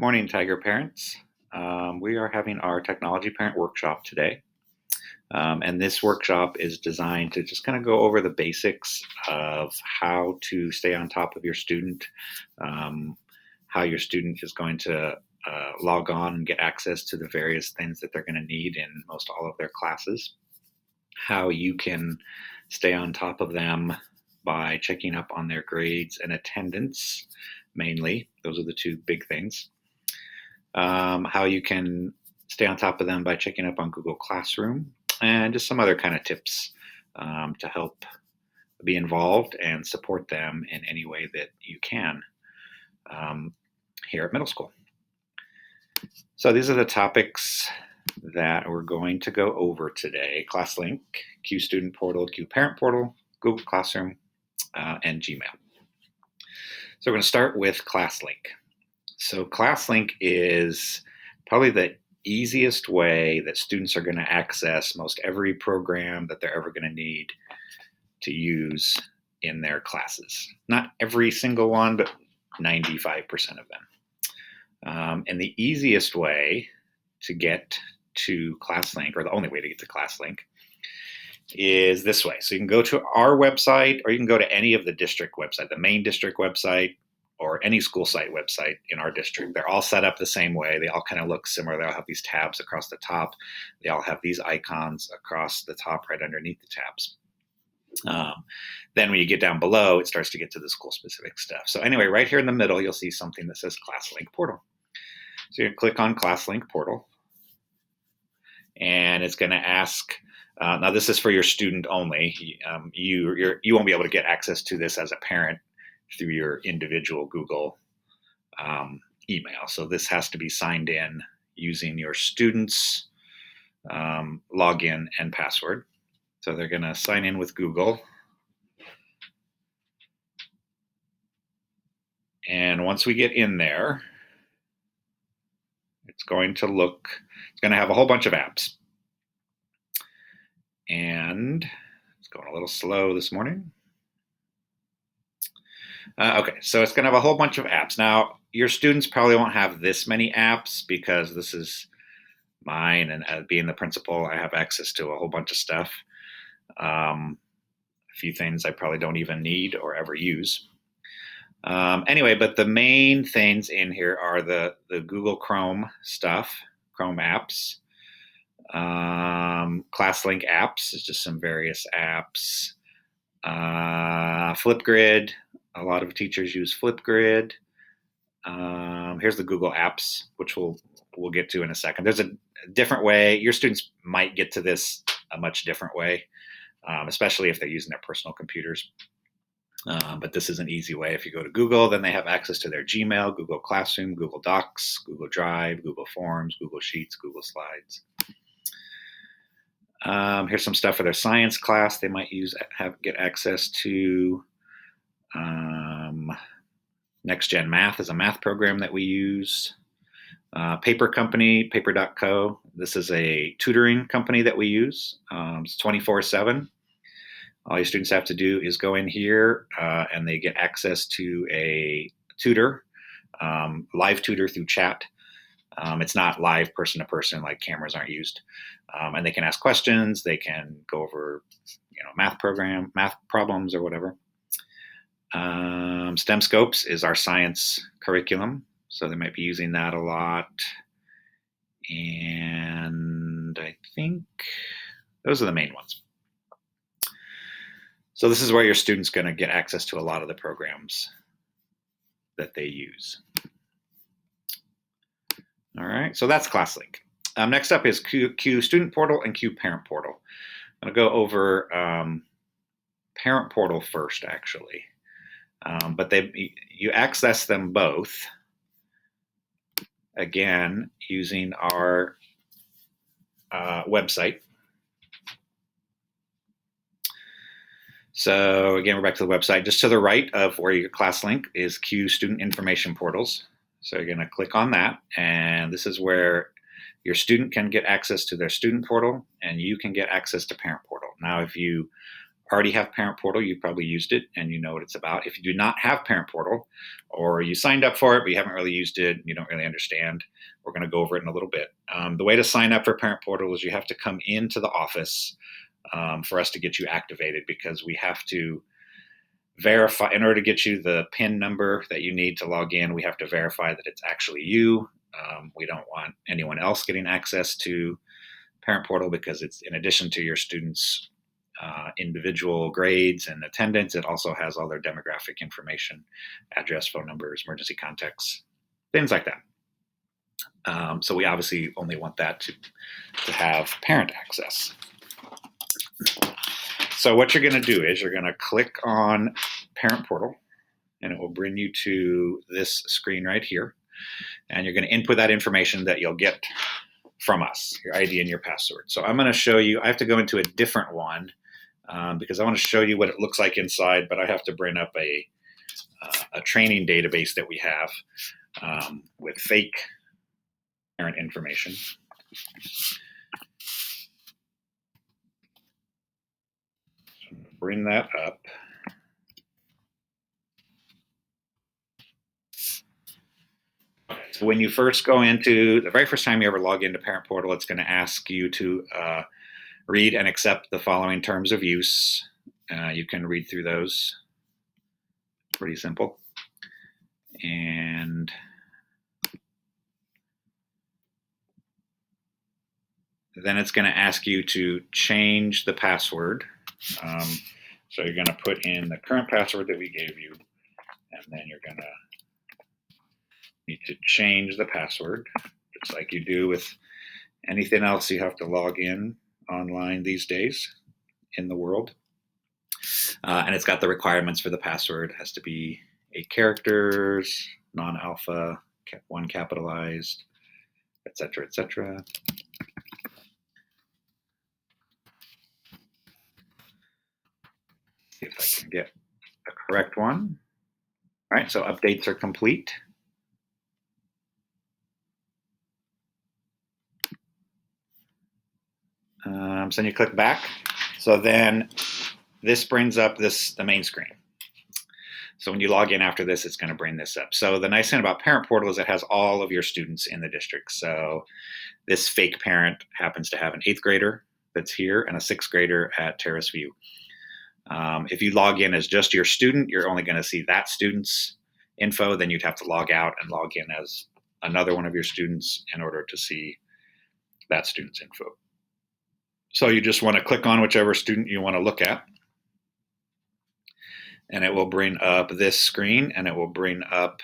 Morning, Tiger parents. We are having our technology parent workshop today. And this workshop is designed to just kind of go over the basics of how to stay on top of your student, um, how your student is going to log on and get access to the various things that they're going to need in most all of their classes, how you can stay on top of them by checking up on their grades and attendance, mainly. Those are the two big things. How you can stay on top of them by checking up on Google Classroom, and just some other kind of tips to help be involved and support them in any way that you can um, here at middle school. So these are the topics that we're going to go over today: ClassLink, Q Student Portal, Q Parent Portal, Google Classroom, and Gmail. So we're going to start with ClassLink. So ClassLink is probably the easiest way that students are going to access most every program that they're ever going to need to use in their classes. Not every single one, but 95% of them. And the easiest way to get to ClassLink, or the only way to get to ClassLink, is this way. So you can go to our website, or you can go to any of the district website, the main district website, or any school site website in our district. They're all set up the same way. They all kind of look similar. They all have these tabs across the top. They all have these icons across the top right underneath the tabs. Then when you get down below, it starts to get to the school-specific stuff. So anyway, right here in the middle, you'll see something that says ClassLink Portal. So you click on ClassLink Portal, and it's going to ask, now this is for your student only. You won't be able to get access to this as a parent through your individual Google email. So this has to be signed in using your student's login and password. So they're going to sign in with Google. And once we get in there, it's going to have a whole bunch of apps. And it's going a little slow this morning. Okay, so it's going to have a whole bunch of apps. Now, your students probably won't have this many apps because this is mine, and being the principal, I have access to a whole bunch of stuff. A few things I probably don't even need or ever use. Anyway, but the main things in here are the Google Chrome stuff, Chrome apps. ClassLink apps is just some various apps. Flipgrid. A lot of teachers use Flipgrid. Here's the Google Apps, which we'll get to in a second. There's a different way. Your students might get to this a much different way, especially if they're using their personal computers. But this is an easy way. If you go to Google, then they have access to their Gmail, Google Classroom, Google Docs, Google Drive, Google Forms, Google Sheets, Google Slides. Here's some stuff for their science class they might get access to. NextGen Math is a math program that we use. Paper Company, Paper.co. This is a tutoring company that we use. It's 24/7. All your students have to do is go in here and they get access to a tutor, live tutor through chat. It's not live person to person, like cameras aren't used. And they can ask questions. They can go over, math problems or whatever. STEM Scopes is our science curriculum, so they might be using that a lot. And I think those are the main ones. So this is where your student's going to get access to a lot of the programs that they use. All right, so that's ClassLink. Next up is Q Student Portal and Q Parent Portal. I'm going to go over Parent Portal first, actually. But you access them both, again, using our website. So again, we're back to the website. Just to the right of where your ClassLink is Q Student Information Portals. So you're going to click on that, and this is where your student can get access to their student portal, and you can get access to Parent Portal. Now, if you already have Parent Portal, you've probably used it and you know what it's about. If you do not have Parent Portal, or you signed up for it but you haven't really used it, you don't really understand, we're going to go over it in a little bit. The way to sign up for Parent Portal is you have to come into the office for us to get you activated, because we have to verify, in order to get you the PIN number that you need to log in, we have to verify that it's actually you. We don't want anyone else getting access to Parent Portal, because it's, in addition to your students' individual grades and attendance, it also has all their demographic information, address, phone numbers, emergency contacts, things like that. So we obviously only want that to have parent access. So what you're going to do is you're going to click on Parent Portal, and it will bring you to this screen right here. And you're going to input that information that you'll get from us, your ID and your password. So I'm going to show you, I have to go into a different one because I want to show you what it looks like inside, but I have to bring up a training database that we have with fake parent information. Bring that up. So when you first go into, the very first time you ever log into Parent Portal, it's going to ask you to read and accept the following terms of use. You can read through those. Pretty simple. And then it's going to ask you to change the password. So you're going to put in the current password that we gave you, and then you're going to need to change the password, just like you do with anything else you have to log in online these days in the world. And it's got the requirements for the password. It has to be 8 characters, non-alpha, 1 capitalized, etc., etc. See if I can get the correct one. All right, so updates are complete. So then you click back. So then this brings up the main screen. So when you log in after this, it's going to bring this up. So the nice thing about Parent Portal is it has all of your students in the district. So this fake parent happens to have an 8th grader that's here and a 6th grader at Terrace View. If you log in as just your student, you're only going to see that student's info. Then you'd have to log out and log in as another one of your students in order to see that student's info. So you just want to click on whichever student you want to look at, and it will bring up this screen, and it will bring up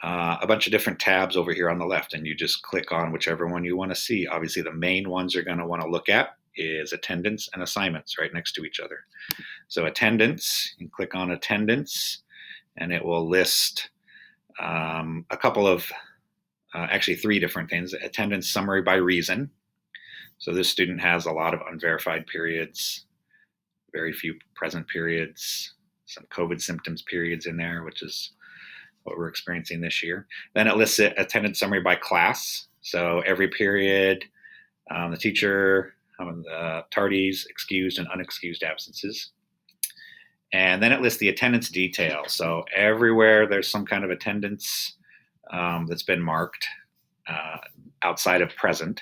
a bunch of different tabs over here on the left, and you just click on whichever one you want to see. Obviously, the main ones you're going to want to look at is attendance and assignments right next to each other. So attendance, you click on attendance, and it will list a couple of, actually 3 different things. Attendance summary by reason. So this student has a lot of unverified periods, very few present periods, some COVID symptoms periods in there, which is what we're experiencing this year. Then it lists attendance summary by class. So every period, the teacher, the tardies, excused and unexcused absences. And then it lists the attendance detail. So everywhere there's some kind of attendance that's been marked outside of present,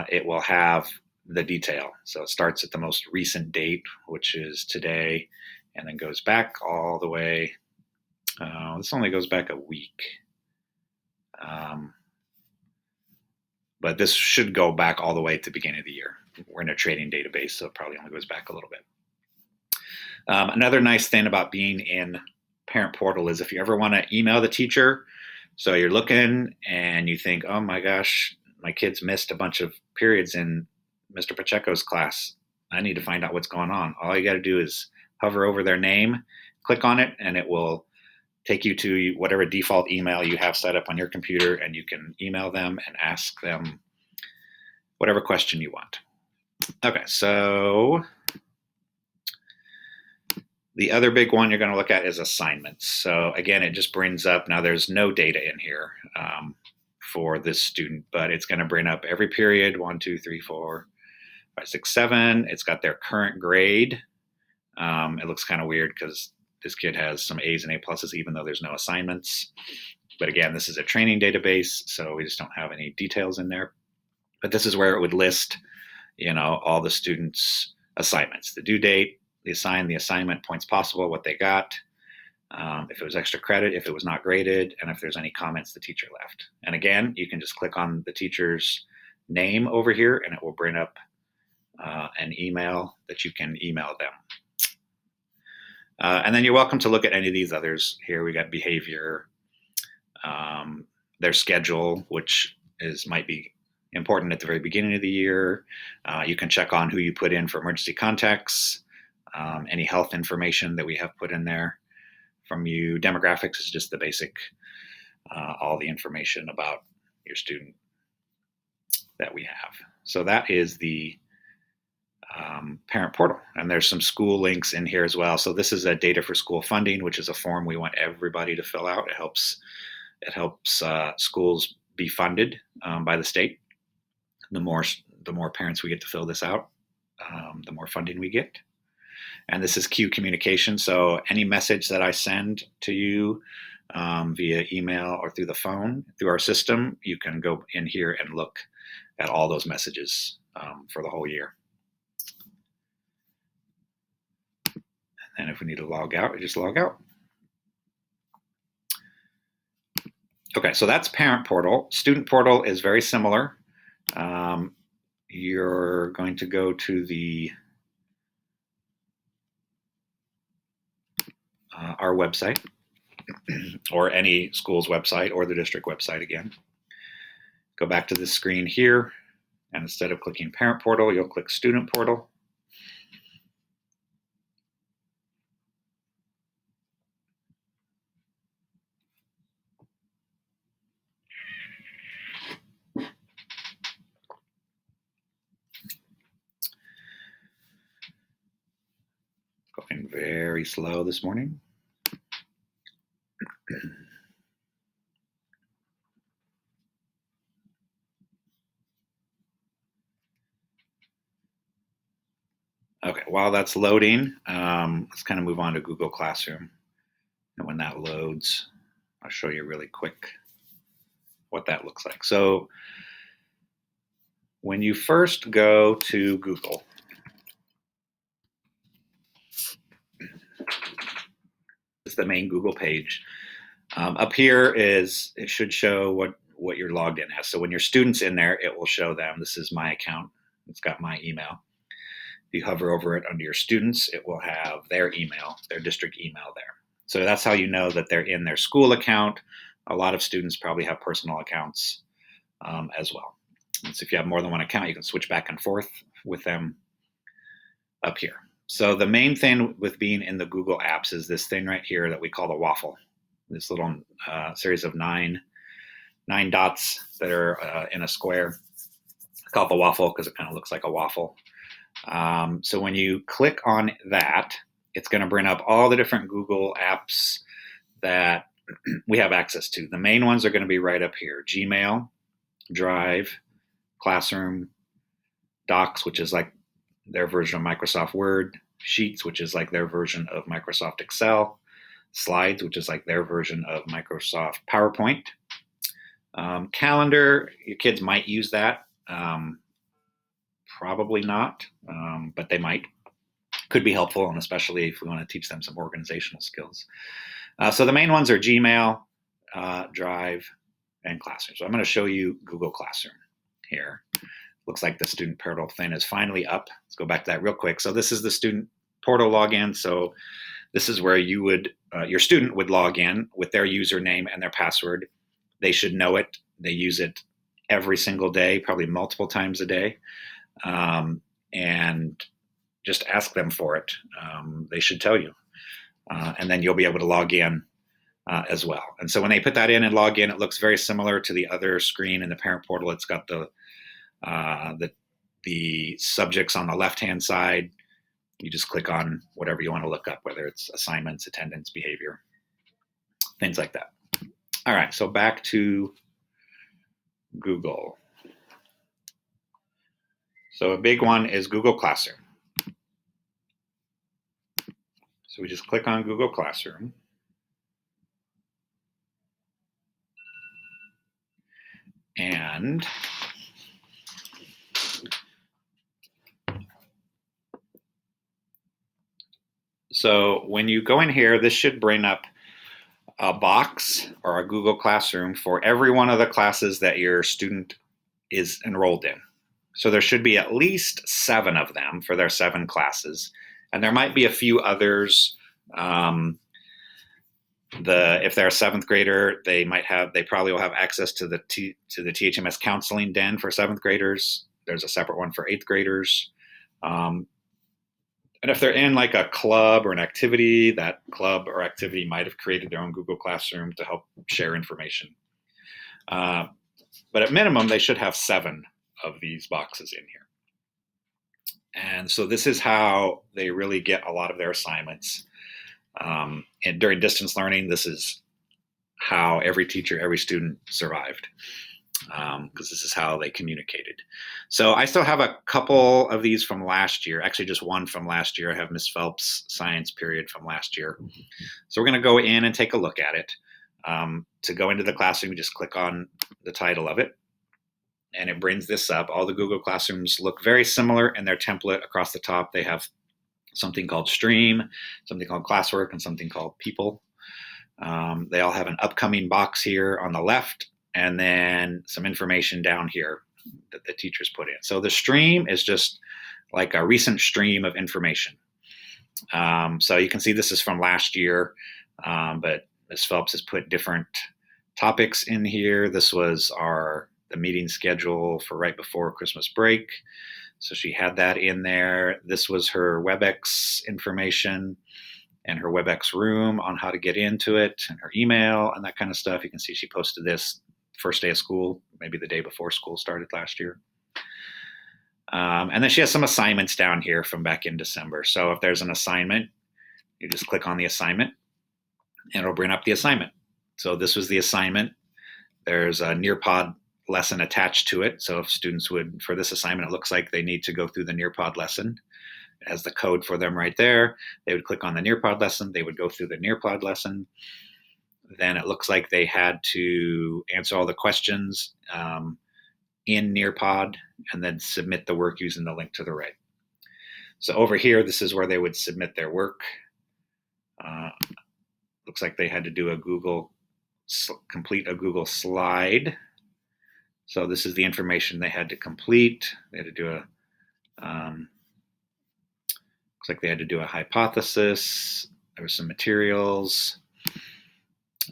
it will have the detail. So it starts at the most recent date, which is today, and then goes back all the way. This only goes back a week. But this should go back all the way to the beginning of the year. We're in a trading database, so it probably only goes back a little bit. Another nice thing about being in Parent Portal is if you ever want to email the teacher, so you're looking and you think, oh my gosh, my kids missed a bunch of periods in Mr. Pacheco's class. I need to find out what's going on. All you got to do is hover over their name, click on it, and it will take you to whatever default email you have set up on your computer, and you can email them and ask them whatever question you want. Okay, so the other big one you're going to look at is assignments. So again, it just brings up, now there's no data in here for this student, but it's going to bring up every period, 1, 2, 3, 4, 5, 6, 7. It's got their current grade. It looks kind of weird because this kid has some A's and A pluses, even though there's no assignments. But again, this is a training database, so we just don't have any details in there. But this is where it would list, all the students' assignments, the due date, the assignment, points possible, what they got, if it was extra credit, if it was not graded, and if there's any comments the teacher left. And again, you can just click on the teacher's name over here, and it will bring up an email that you can email them. And then you're welcome to look at any of these others. Here we got behavior, their schedule, which might be important at the very beginning of the year. You can check on who you put in for emergency contacts, any health information that we have put in there from you. Demographics is just the basic, all the information about your student that we have. So that is the parent portal, and there's some school links in here as well. So this is a data for school funding, which is a form we want everybody to fill out. It helps schools be funded by the state. The more parents we get to fill this out, the more funding we get. And this is Q communication. So any message that I send to you via email or through the phone, through our system, you can go in here and look at all those messages for the whole year. And if we need to log out, we just log out. Okay, so that's parent portal. Student portal is very similar. You're going to go to our website, or any school's website, or the district website again. Go back to this screen here, and instead of clicking parent portal, you'll click student portal. Going very slow this morning. Okay, while that's loading, let's kind of move on to Google Classroom. And when that loads, I'll show you really quick what that looks like. So when you first go to Google, it's the main Google page. Up here it should show what you're logged in as. So when your student's in there, it will show them, this is my account. It's got my email. If you hover over it under your students, it will have their email, their district email there. So that's how you know that they're in their school account. A lot of students probably have personal accounts as well. And so if you have more than one account, you can switch back and forth with them up here. So the main thing with being in the Google Apps is this thing right here that we call the waffle. This little series of nine dots that are in a square. I call it the waffle because it kind of looks like a waffle. So when you click on that, it's going to bring up all the different Google apps that we have access to. The main ones are going to be right up here: Gmail, Drive, Classroom, Docs, which is like their version of Microsoft Word, Sheets, which is like their version of Microsoft Excel, Slides, which is like their version of Microsoft PowerPoint. Calendar, your kids might use that. Probably not, but they might. Could be helpful, and especially if we want to teach them some organizational skills. So the main ones are Gmail, Drive, and Classroom. So I'm going to show you Google Classroom here. Looks like the student portal thing is finally up. Let's go back to that real quick. So this is the student portal login. So this is where you would, your student would log in with their username and their password. They should know it. They use it every single day, probably multiple times a day. And just ask them for it. They should tell you. And then you'll be able to log in as well. And so when they put that in and log in, it looks very similar to the other screen in the parent portal. It's got the subjects on the left-hand side. You just click on whatever you want to look up, whether it's assignments, attendance, behavior, things like that. All right, so back to Google. So a big one is Google Classroom. So we just click on Google Classroom. And so when you go in here, this should bring up a box or a Google Classroom for every one of the classes that your student is enrolled in. So there should be at least 7 of them for their 7 classes. And there might be a few others. If they're a 7th grader, they probably will have access to the THMS counseling den for 7th graders. There's a separate one for 8th graders. And if they're in like a club or an activity, that club or activity might have created their own Google Classroom to help share information. But at minimum, they should have 7 of these boxes in here. And so this is how they really get a lot of their assignments. And during distance learning, this is how every teacher, every student survived, because this is how they communicated. So I still have a couple of these from last year, actually just one from last year. I have Ms. Phelps' science period from last year. So we're going to go in and take a look at it. To go into the classroom, you just click on the title of it, and it brings this up. All the Google Classrooms look very similar in their template. Across the top, they have something called Stream, something called Classwork, and something called People. They all have an upcoming box here on the left, and then some information down here that the teachers put in. So the stream is just like a recent stream of information. So you can see this is from last year, but Ms. Phelps has put different topics in here. This was the meeting schedule for right before Christmas break. So she had that in there. This was her WebEx information and her WebEx room on how to get into it, and her email and that kind of stuff. You can see she posted this first day of school, maybe the day before school started last year. And then she has some assignments down here from back in December. So if there's an assignment, you just click on the assignment and it'll bring up the assignment. So this was the assignment. There's a Nearpod lesson attached to it. So if students would, for this assignment, it looks like they need to go through the Nearpod lesson. It has the code for them right there. They would click on the Nearpod lesson. They would go through the Nearpod lesson. Then it looks like they had to answer all the questions in Nearpod and then submit the work using the link to the right. So over here, this is where they would submit their work. Looks like they had to complete a Google slide. So this is the information they had to complete. They had to do looks like they had to do a hypothesis. There were some materials.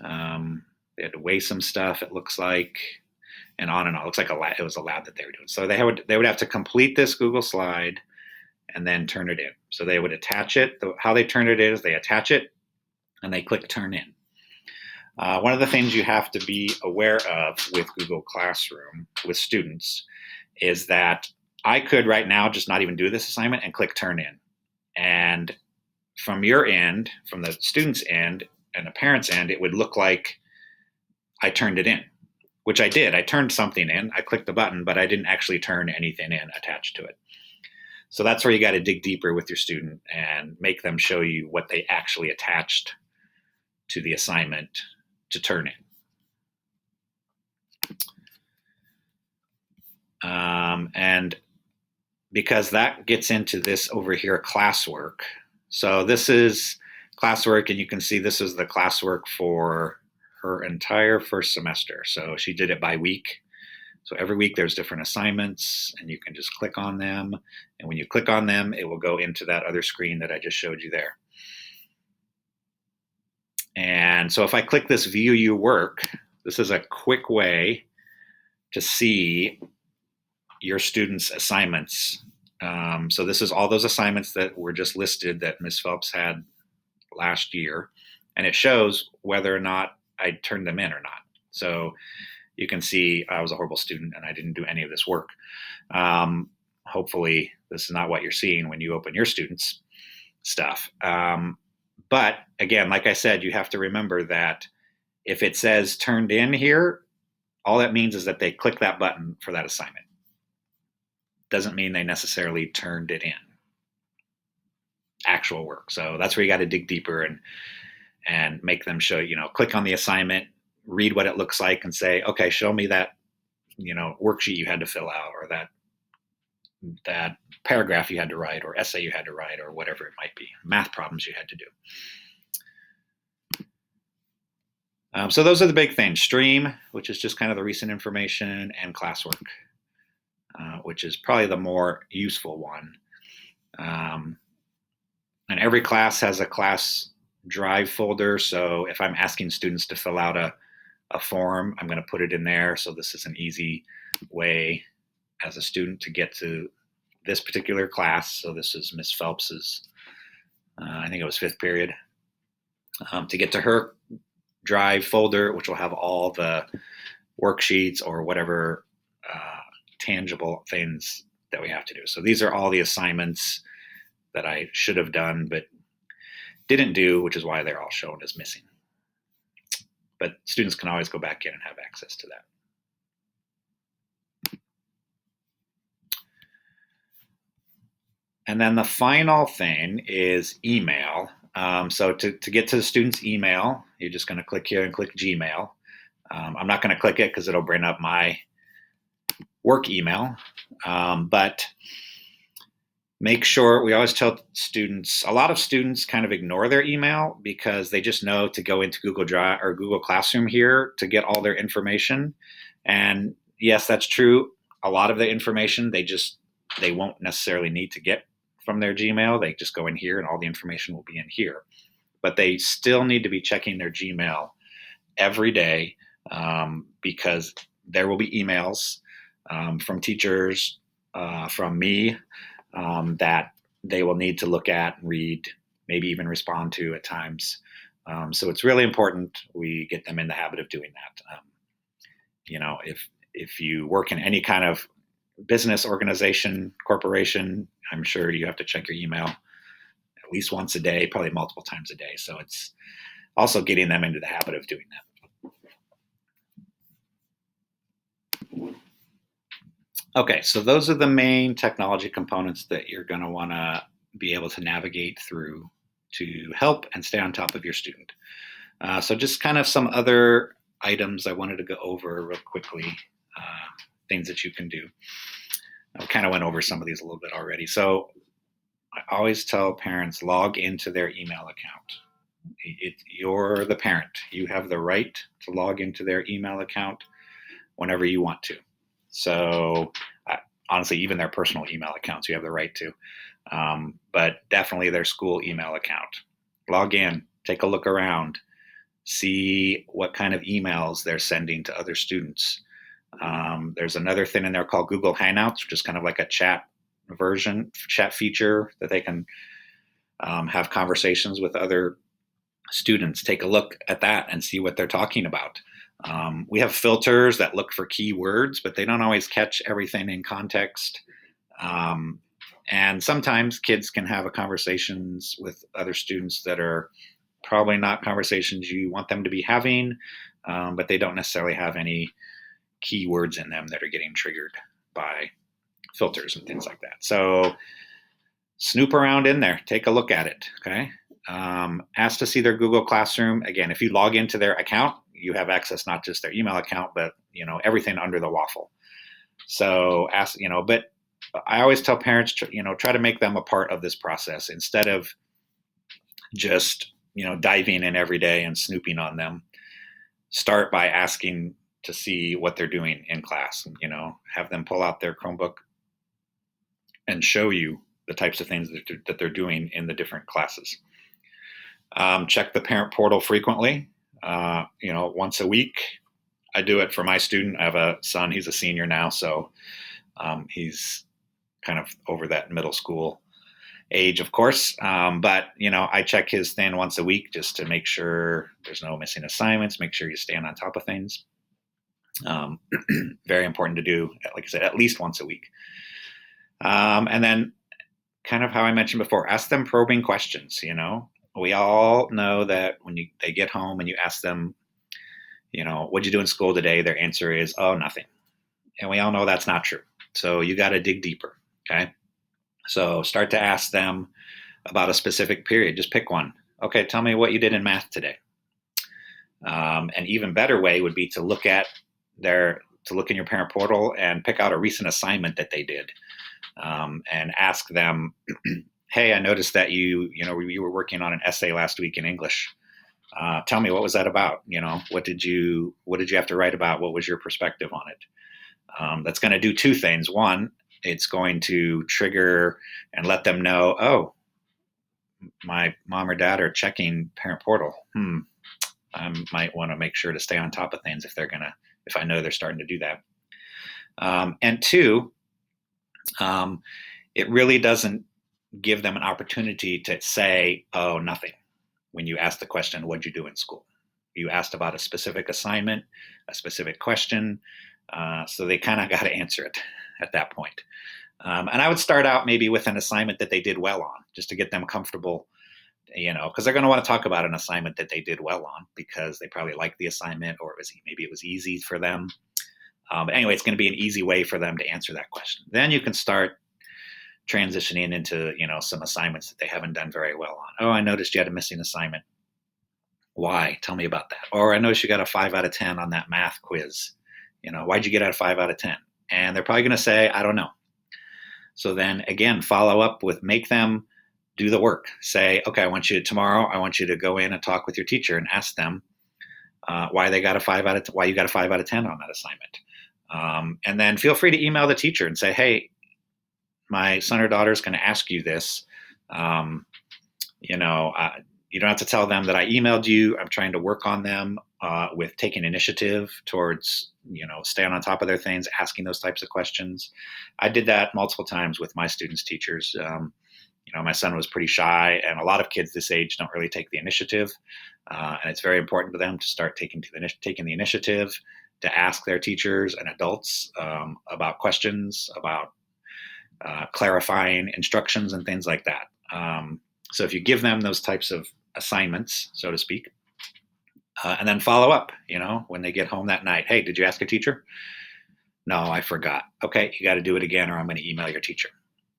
They had to weigh some stuff, it looks like, and on and on. It looks like it was a lab that they were doing. So they would have to complete this Google slide and then turn it in. So they would attach it. How they turn it in is they attach it and they click turn in. One of the things you have to be aware of with Google Classroom with students is that I could right now just not even do this assignment and click turn in. And from your end, from the student's end and the parent's end, it would look like I turned it in, which I did. I turned something in, I clicked the button, but I didn't actually turn anything in attached to it. So that's where you got to dig deeper with your student and make them show you what they actually attached to the assignment to turn in. And because that gets into this over here, classwork. So this is classwork, and you can see this is the classwork for her entire first semester. So she did it by week. So every week there's different assignments, and you can just click on them. And when you click on them, it will go into that other screen that I just showed you there. And so if I click this View Your Work, this is a quick way to see your students' assignments. So this is all those assignments that were just listed that Ms. Phelps had last year, and it shows whether or not I turned them in or not. So you can see I was a horrible student and I didn't do any of this work. Hopefully this is not what you're seeing when you open your students' stuff. But again, like I said, you have to remember that if it says turned in here, all that means is that they click that button for that assignment. Doesn't mean they necessarily turned it in. actual work. So that's where you got to dig deeper and make them show, click on the assignment, read what it looks like and say, okay, show me that, worksheet you had to fill out, or that paragraph you had to write, or essay you had to write, or whatever it might be, math problems you had to do. So those are the big things: Stream, which is just kind of the recent information, and classwork, which is probably the more useful one. And every class has a class drive folder. So if I'm asking students to fill out a form, I'm going to put it in there. So this is an easy way as a student to get to this particular class. So this is Miss Phelps's, I think it was 5th period, to get to her drive folder, which will have all the worksheets or whatever tangible things that we have to do. So these are all the assignments that I should have done but didn't do, which is why they're all shown as missing. But students can always go back in and have access to that. And then the final thing is email. So to get to the student's email, you're just going to click here and click Gmail. I'm not going to click it because it'll bring up my work email, but make sure, we always tell students, a lot of students kind of ignore their email because they just know to go into Google Drive or Google Classroom here to get all their information. And yes, that's true. A lot of the information they won't necessarily need to get from their Gmail. They just go in here and all the information will be in here. But they still need to be checking their Gmail every day because there will be emails from teachers, from me, that they will need to look at, read, maybe even respond to at times. So it's really important we get them in the habit of doing that. If you work in any kind of business, organization, corporation, I'm sure you have to check your email at least once a day, probably multiple times a day. So it's also getting them into the habit of doing that. Okay, so those are the main technology components that you're going to want to be able to navigate through to help and stay on top of your student. So just kind of some other items I wanted to go over real quickly, things that you can do. I kind of went over some of these a little bit already. So I always tell parents, log into their email account. You're the parent. You have the right to log into their email account whenever you want to. So honestly, even their personal email accounts, you have the right to, but definitely their school email account. Log in, take a look around, see what kind of emails they're sending to other students. There's another thing in there called Google Hangouts, which is kind of like a chat feature that they can have conversations with other students. Take a look at that and see what they're talking about. We have filters that look for keywords, but they don't always catch everything in context. And sometimes kids can have conversations with other students that are probably not conversations you want them to be having, but they don't necessarily have any keywords in them that are getting triggered by filters and things like that. So snoop around in there, take a look at it, okay? Ask to see their Google Classroom. Again, if you log into their account, you have access not just their email account, but everything under the waffle. So ask, but I always tell parents, try to make them a part of this process instead of just diving in every day and snooping on them. Start by asking to see what they're doing in class. Have them pull out their Chromebook and show you the types of things that they're doing in the different classes. Check the parent portal frequently. Once a week. I do it for my student. I have a son, he's a senior now, so he's kind of over that middle school age, of course. But I check his thing once a week just to make sure there's no missing assignments, make sure you stand on top of things. Very important to do, like I said, at least once a week. And then kind of how I mentioned before, ask them probing questions. We all know that when they get home and you ask them, what'd you do in school today? Their answer is, oh, nothing. And we all know that's not true. So you got to dig deeper. Okay. So start to ask them, about a specific period. Just pick one. Okay, tell me what you did in math today. An even better way would be to look in your parent portal and pick out a recent assignment that they did, and ask them, "Hey, I noticed that you were working on an essay last week in English. Tell me, what was that about? What did you have to write about? What was your perspective on it?" That's going to do two things. One, it's going to trigger and let them know, oh, my mom or dad are checking parent portal. I might want to make sure to stay on top of things if I know they're starting to do that. And two, it really doesn't give them an opportunity to say, oh, nothing. When you ask the question, what'd you do in school? You asked about a specific assignment, a specific question, so they kind of got to answer it at that point. And I would start out maybe with an assignment that they did well on, just to get them comfortable, because they're going to want to talk about an assignment that they did well on because they probably liked the assignment, or maybe it was easy for them. But anyway, it's going to be an easy way for them to answer that question. Then you can start transitioning into some assignments that they haven't done very well on. Oh, I noticed you had a missing assignment. Why? Tell me about that. Or I noticed you got a 5 out of 10 on that math quiz. Why'd you get a 5 out of 10? And they're probably going to say, I don't know. So then again, follow up with, make them do the work. Say, okay, tomorrow I want you to go in and talk with your teacher and ask them why you got a 5 out of 10 on that assignment. And then feel free to email the teacher and say, hey, my son or daughter is going to ask you this. You don't have to tell them that I emailed you. I'm trying to work on them with taking initiative towards, staying on top of their things, asking those types of questions. I did that multiple times with my students' teachers. My son was pretty shy, and a lot of kids this age don't really take the initiative. And it's very important to them to start taking the initiative to ask their teachers and adults about questions, about clarifying instructions and things like that. So if you give them those types of assignments, so to speak, and then follow up, when they get home that night, hey, did you ask a teacher? No, I forgot. Okay, you got to do it again, or I'm going to email your teacher.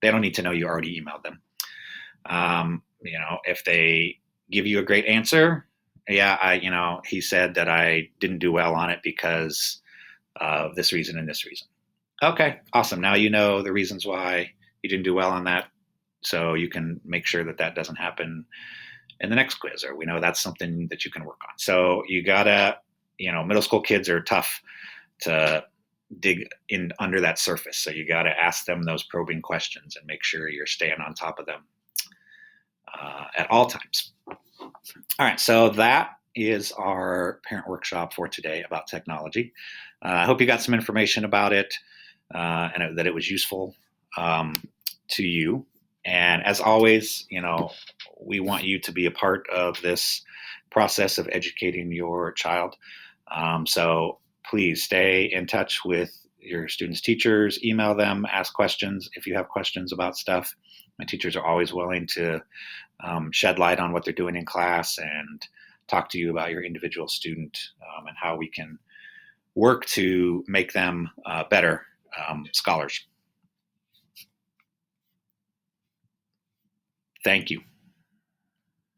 They don't need to know you already emailed them. If they give you a great answer, yeah, he said that I didn't do well on it because of this reason and this reason. Okay, awesome. Now you know the reasons why you didn't do well on that, so you can make sure that doesn't happen in the next quiz, or we know that's something that you can work on. So you gotta, middle school kids are tough to dig in under that surface. So you gotta ask them those probing questions and make sure you're staying on top of them at all times. All right, so that is our parent workshop for today about technology. I hope you got some information about it and that it was useful to you. And as always, we want you to be a part of this process of educating your child. So please stay in touch with your students' teachers, email them, ask questions if you have questions about stuff. My teachers are always willing to shed light on what they're doing in class and talk to you about your individual student and how we can work to make them better scholars. Thank you.